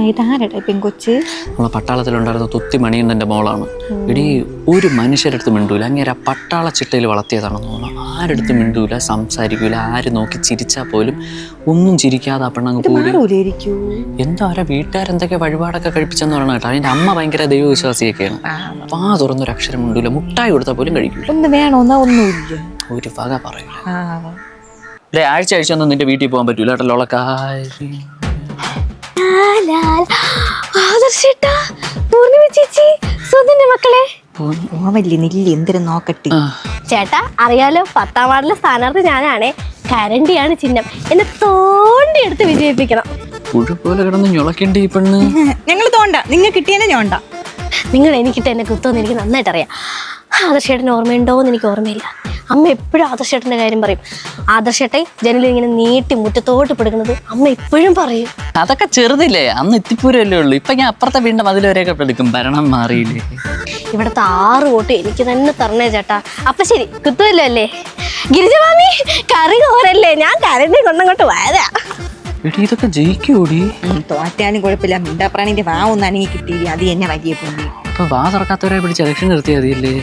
ഇതാരട്ടെ പെൺകൊച്ച്? നമ്മളെ പട്ടാളത്തിലുണ്ടായിരുന്ന തുത്തി മണിയണ്ണൻ്റെ മോളാണ്. ഇടീ ഒരു മനുഷ്യരടുത്ത് മിണ്ടൂല, അങ്ങേരെ പട്ടാള ചിട്ടയിൽ വളർത്തിയതാണെന്ന് തോന്നുന്നു. ആരടുത്ത് മിണ്ടൂല, സംസാരിക്കൂല, ആര് നോക്കി ചിരിച്ചാൽ പോലും ഒന്നും ചിരിക്കാതെ ആ പെണ്ണങ്ങ് കൂടി. എന്തോ അവരെ വീട്ടുകാരെന്തൊക്കെ വഴിപാടൊക്കെ കഴിപ്പിച്ചെന്ന് പറയണ കേട്ടോ. അതിൻ്റെ അമ്മ ഭയങ്കര ദൈവവിശ്വാസിയൊക്കെയാണ്. അപ്പം ആ തുറന്നൊരു അക്ഷരം മിണ്ടൂല, മുട്ടായി കൊടുത്താൽ പോലും കഴിക്കൂല. ഒന്ന് വേണോന്നാ ഒന്നുമില്ല, ഒരു വക പറയൂല. ആഴ്ച ഒന്നും നിന്റെ വീട്ടിൽ പോകാൻ പറ്റൂല കേട്ടല്ലോ. കാര്യം മക്കളെ എന്തിനും നോക്കട്ടെ. ചേട്ടാ അറിയാലോ, 10ാം വാർഡിലെ സ്ഥാനാർത്ഥി ഞാനാണേ. കരണ്ടിയാണ് ചിഹ്നം. എന്നെ തോണ്ടി എടുത്ത് വിജയിപ്പിക്കണം. പുഴുപോലെ കിടന്ന് ഞൊളക്കേണ്ടി ഈ പെണ്ണ്. ഞങ്ങൾ തോണ്ട, നിങ്ങൾ കിട്ടിയനെ ഞോണ്ട. നിങ്ങൾ എനിക്കിട്ട് എന്നെ കുത്തോന്ന് എനിക്ക് നന്നായിട്ട് അറിയാം. ആദർശേട്ടന് ഓർമ്മയുണ്ടോന്ന് എനിക്ക് ഓർമ്മയില്ല. അമ്മ എപ്പോഴും ആദർശേട്ടൻ്റെ കാര്യം പറയും. ആദർശേട്ടൻ ജനലിൽ ഇങ്ങനെ നീട്ടി മുറ്റത്തോട്ട് പിടിക്കുന്നത് അമ്മ എപ്പോഴും പറയും. അതൊക്കെ ചെറുതില്ലേ, അന്ന് എത്തിപ്പൂരല്ലേ ഉള്ളൂ. ഇപ്പൊ ഞാൻ അപ്പുറത്തെ വീണ്ടും അതിലവരെയൊക്കെ എടുക്കും. ഭരണം മാറിയില്ലേ. ഇവിടുത്തെ 6 വോട്ട് എനിക്ക് തന്നെ തരണേ ചേട്ടാ. അപ്പൊ ശരി, കുത്തുമല്ലോ അല്ലേ? ഗിരിജമാമി കറി കോരല്ലേ, ഞാൻ കരണ്ടി കൊണ്ടങ്ങോട്ട് വരാ. ഇതൊക്കെ ജയിക്കൂടി. തോറ്റാനും കുഴപ്പമില്ല, മിണ്ടാപ്രാണിന്റെ വാ ഒന്നാണെങ്കിൽ കിട്ടിയില്ല, അത് എന്നെ വലിയ പൊന്നി. ഇപ്പൊ വാ തുറക്കാത്തവരെ പിടിച്ച് ഇലക്ഷൻ നിർത്തിയാൽ മതിയല്ലേ.